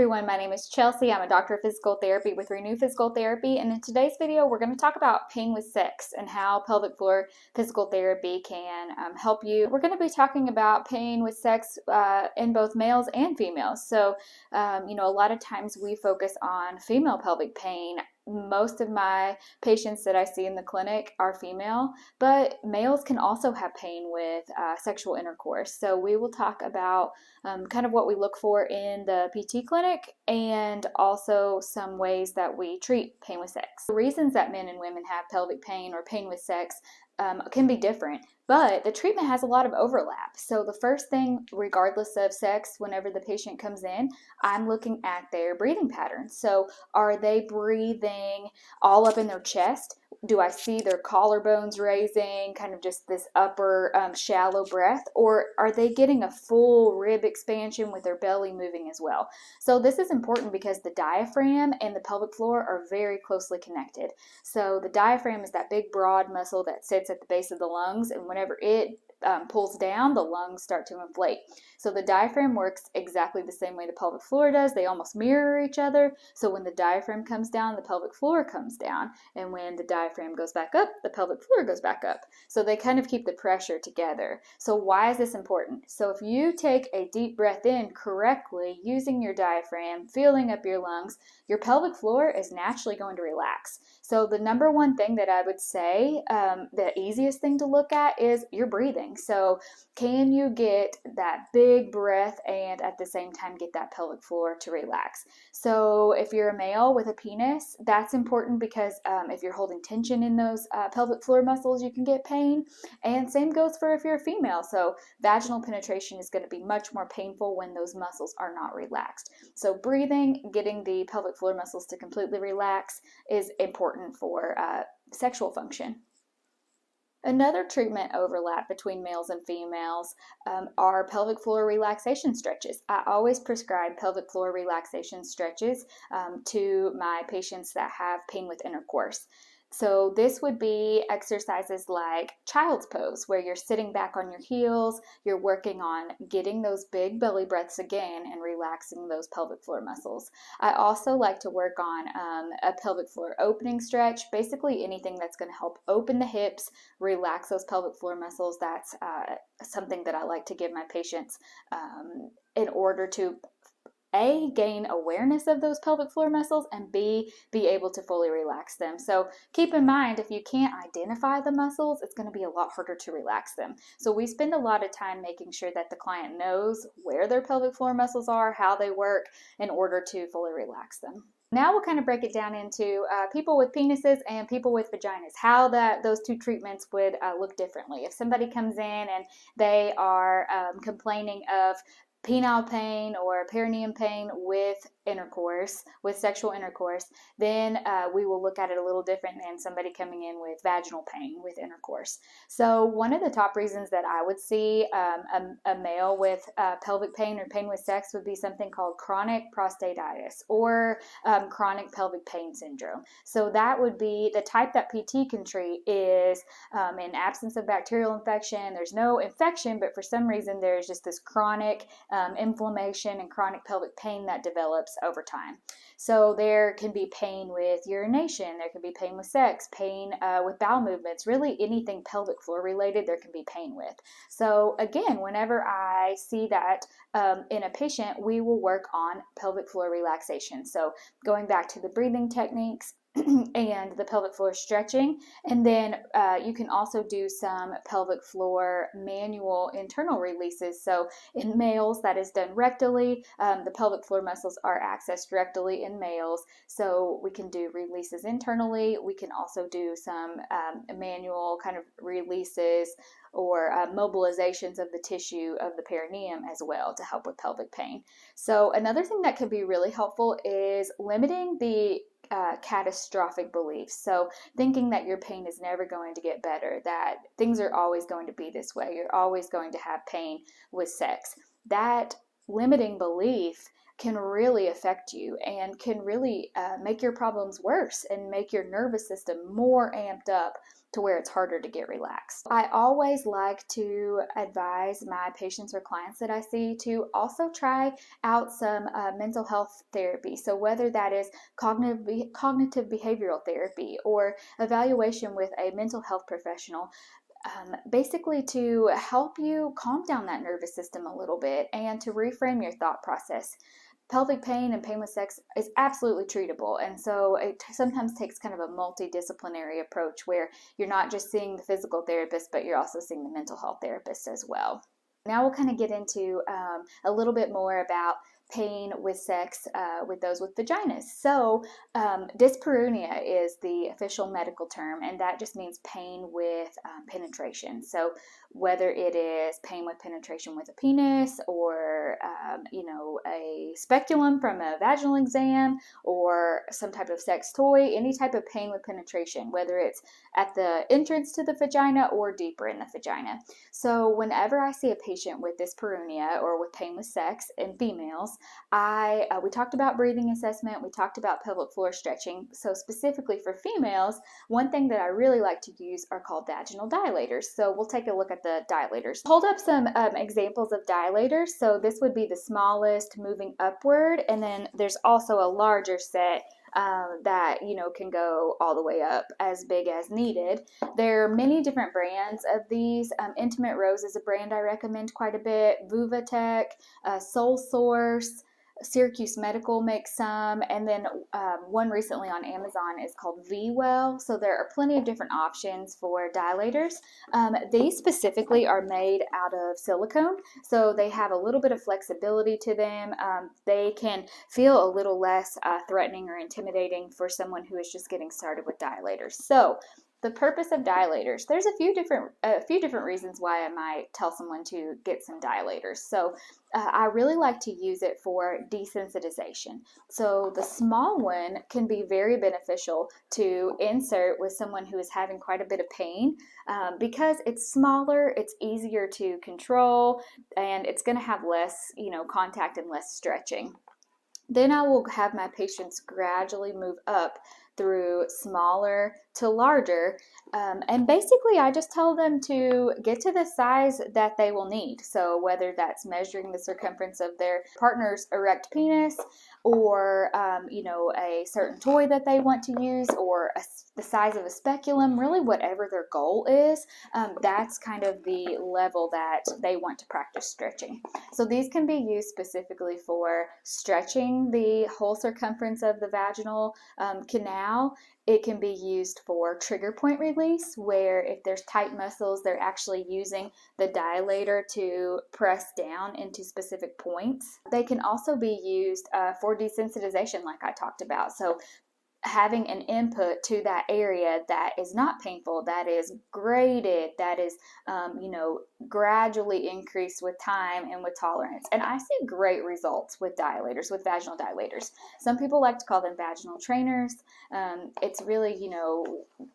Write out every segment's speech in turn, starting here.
everyone, my name is Chelsea. I'm a doctor of physical therapy with Renew Physical Therapy, and in today's video we're going to talk about pain with sex and how pelvic floor physical therapy can help you. We're going to be talking about pain with sex in both males and females. So, a lot of times we focus on female pelvic pain. Most of my patients that I see in the clinic are female, but males can also have pain with sexual intercourse. So we will talk about kind of what we look for in the PT clinic and also some ways that we treat pain with sex. The reasons that men and women have pelvic pain or pain with sex can be different, but the treatment has a lot of overlap. So the first thing, regardless of sex, whenever the patient comes in, I'm looking at their breathing patterns. So are they breathing all up in their chest? Do I see their collarbones raising, kind of just this upper shallow breath, or are they getting a full rib expansion with their belly moving as well? So this is important because the diaphragm and the pelvic floor are very closely connected. So the diaphragm is that big broad muscle that sits at the base of the lungs, and whenever it pulls down, the lungs start to inflate. So the diaphragm works exactly the same way the pelvic floor does. They almost mirror each other. So when the diaphragm comes down, the pelvic floor comes down. And when the diaphragm goes back up, the pelvic floor goes back up. So they kind of keep the pressure together. So why is this important? So if you take a deep breath in correctly, using your diaphragm, filling up your lungs, your pelvic floor is naturally going to relax. So the number one thing that I would say, the easiest thing to look at is your breathing. So can you get that big breath and at the same time get that pelvic floor to relax? So if you're a male with a penis, that's important because if you're holding tension in those pelvic floor muscles, you can get pain. And same goes for if you're a female. So vaginal penetration is going to be much more painful when those muscles are not relaxed. So breathing, getting the pelvic floor muscles to completely relax is important for sexual function. Another treatment overlap between males and females are pelvic floor relaxation stretches. I always prescribe pelvic floor relaxation stretches to my patients that have pain with intercourse. So this would be exercises like child's pose, where you're sitting back on your heels, you're working on getting those big belly breaths again and relaxing those pelvic floor muscles. I also like to work on a pelvic floor opening stretch, basically anything that's going to help open the hips, relax those pelvic floor muscles. That's something that I like to give my patients in order to A, gain awareness of those pelvic floor muscles, and B, be able to fully relax them. So keep in mind, if you can't identify the muscles, it's going to be a lot harder to relax them. So we spend a lot of time making sure that the client knows where their pelvic floor muscles are, how they work, in order to fully relax them. Now we'll kind of break it down into people with penises and people with vaginas, how those two treatments would look differently. If somebody comes in and they are complaining of penile pain or perineum pain with intercourse, with sexual intercourse, then we will look at it a little different than somebody coming in with vaginal pain with intercourse. So one of the top reasons that I would see a male with pelvic pain or pain with sex would be something called chronic prostatitis or chronic pelvic pain syndrome. So that would be the type that PT can treat is in absence of bacterial infection. There's no infection, but for some reason there's just this chronic inflammation and chronic pelvic pain that develops over time. So there can be pain with urination, there can be pain with sex, pain with bowel movements, really anything pelvic floor related there can be pain with. So again, whenever I see that in a patient, we will work on pelvic floor relaxation. So going back to the breathing techniques, and the pelvic floor stretching, and then you can also do some pelvic floor manual internal releases. So in males, that is done rectally. The pelvic floor muscles are accessed rectally in males, so we can do releases internally. We can also do some manual kind of releases or mobilizations of the tissue of the perineum as well to help with pelvic pain. So another thing that can be really helpful is limiting the catastrophic beliefs. So thinking that your pain is never going to get better, that things are always going to be this way, you're always going to have pain with sex. That limiting belief can really affect you and can really make your problems worse and make your nervous system more amped up to where it's harder to get relaxed. I always like to advise my patients or clients that I see to also try out some mental health therapy. So whether that is cognitive behavioral therapy or evaluation with a mental health professional, basically to help you calm down that nervous system a little bit and to reframe your thought process. Pelvic pain and pain with sex is absolutely treatable, and so it sometimes takes kind of a multidisciplinary approach where you're not just seeing the physical therapist, but you're also seeing the mental health therapist as well. Now we'll kind of get into a little bit more about pain with sex with those with vaginas. So dyspareunia is the official medical term, and that just means pain with penetration. So whether it is pain with penetration with a penis or a speculum from a vaginal exam or some type of sex toy, any type of pain with penetration, whether it's at the entrance to the vagina or deeper in the vagina. So whenever I see a patient with dyspareunia or with pain with sex in females, we talked about breathing assessment, we talked about pelvic floor stretching. So specifically for females, one thing that I really like to use are called vaginal dilators. So we'll take a look at the dilators. Hold up some examples of dilators. So this would be the smallest moving upward, and then there's also a larger set that can go all the way up as big as needed. There are many different brands of these. Intimate Rose is a brand I recommend quite a bit. Vuvatech, Soul Source, Syracuse Medical makes some, and then one recently on Amazon is called V-Well. So there are plenty of different options for dilators. These specifically are made out of silicone, so they have a little bit of flexibility to them. They can feel a little less threatening or intimidating for someone who is just getting started with dilators. So the purpose of dilators, there's a few different reasons why I might tell someone to get some dilators. So I really like to use it for desensitization. So the small one can be very beneficial to insert with someone who is having quite a bit of pain because it's smaller, it's easier to control, and it's going to have less, contact and less stretching. Then I will have my patients gradually move up through smaller to larger, and basically I just tell them to get to the size that they will need. So whether that's measuring the circumference of their partner's erect penis or a certain toy that they want to use or the size of a speculum, really whatever their goal is, that's kind of the level that they want to practice stretching. So these can be used specifically for stretching the whole circumference of the vaginal canal. It can be used for trigger point release, where if there's tight muscles, they're actually using the dilator to press down into specific points. They can also be used for desensitization, like I talked about. So having an input to that area that is not painful, that is graded, that is, gradually increased with time and with tolerance. And I see great results with dilators, with vaginal dilators. Some people like to call them vaginal trainers. It's really,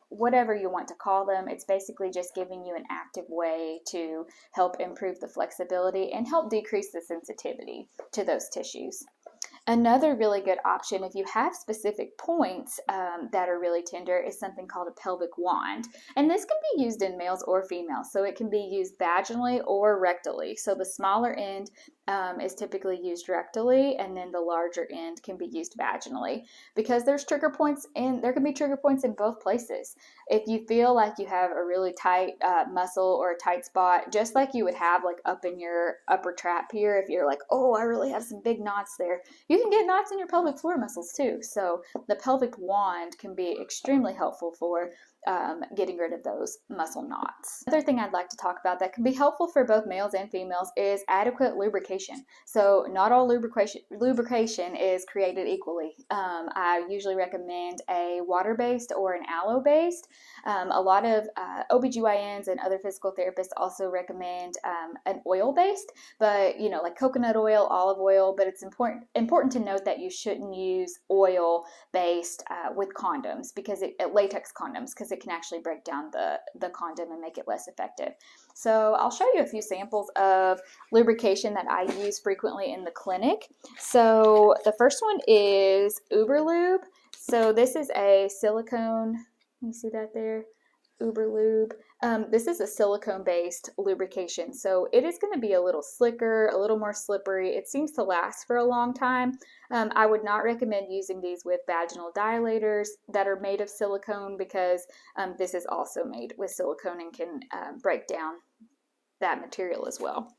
whatever you want to call them. It's basically just giving you an active way to help improve the flexibility and help decrease the sensitivity to those tissues. Another really good option, if you have specific points that are really tender, is something called a pelvic wand. And this can be used in males or females, so it can be used vaginally or rectally. So the smaller end is typically used rectally, and then the larger end can be used vaginally, because there can be trigger points in both places. If you feel like you have a really tight muscle or a tight spot, just like you would have like up in your upper trap here, if you're like, oh, I really have some big knots there, you can get knots in your pelvic floor muscles too. So the pelvic wand can be extremely helpful for getting rid of those muscle knots. Another thing I'd like to talk about that can be helpful for both males and females is adequate lubrication. So not all lubrication is created equally. I usually recommend a water-based or an aloe-based. A lot of OBGYNs and other physical therapists also recommend an oil-based, but like coconut oil, olive oil, but it's important to note that you shouldn't use oil-based with condoms, because latex condoms, because it can actually break down the condom and make it less effective. So I'll show you a few samples of lubrication that I use frequently in the clinic. So the first one is Uberlube. So this is a silicone, you see that there? Uberlube. This is a silicone-based lubrication, so it is going to be a little slicker, a little more slippery. It seems to last for a long time. I would not recommend using these with vaginal dilators that are made of silicone, because this is also made with silicone and can break down that material as well.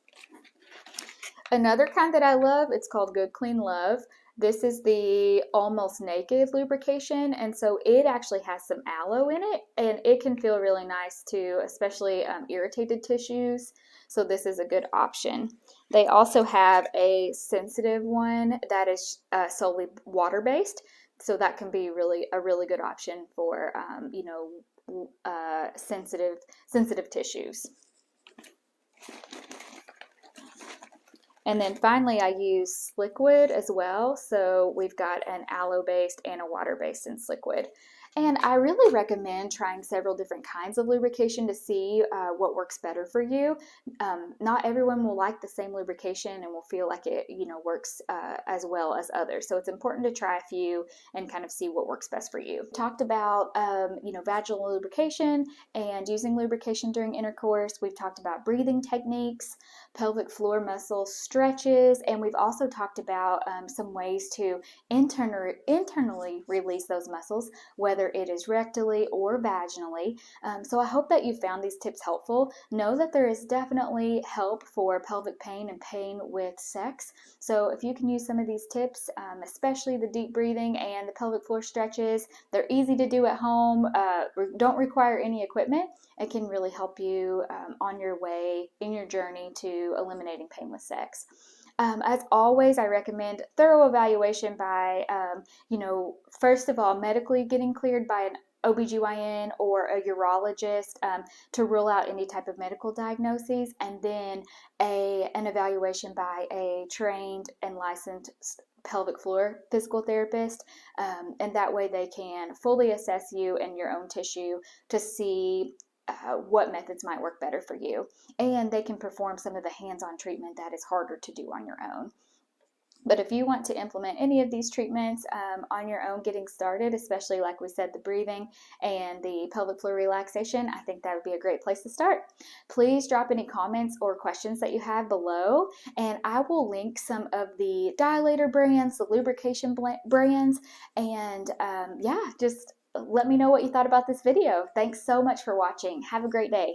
Another kind that I love, it's called Good Clean Love. This is the almost naked lubrication, and so it actually has some aloe in it, and it can feel really nice too, especially irritated tissues. So this is a good option. They also have a sensitive one that is solely water-based, so that can be a really good option for sensitive tissues. And then finally, I use Sliquid as well. So we've got an aloe-based and a water-based in Sliquid. And I really recommend trying several different kinds of lubrication to see what works better for you. Not everyone will like the same lubrication and will feel like it, works as well as others. So it's important to try a few and kind of see what works best for you. Talked about, vaginal lubrication and using lubrication during intercourse. We've talked about breathing techniques, pelvic floor muscle stretches, and we've also talked about some ways to internally release those muscles, whether it is rectally or vaginally. So I hope that you found these tips helpful. Know that there is definitely help for pelvic pain and pain with sex. So if you can use some of these tips, especially the deep breathing and the pelvic floor stretches, they're easy to do at home, don't require any equipment. It can really help you on your way, in your journey to eliminating pain with sex. As always, I recommend thorough evaluation by, first of all, medically getting cleared by an OBGYN or a urologist to rule out any type of medical diagnoses, and then an evaluation by a trained and licensed pelvic floor physical therapist, and that way they can fully assess you and your own tissue to see what methods might work better for you, and they can perform some of the hands-on treatment that is harder to do on your own. But if you want to implement any of these treatments on your own getting started, especially like we said, the breathing and the pelvic floor relaxation, I think that would be a great place to start. Please drop any comments or questions that you have below, and I will link some of the dilator brands, the lubrication brands, and just let me know what you thought about this video. Thanks so much for watching. Have a great day.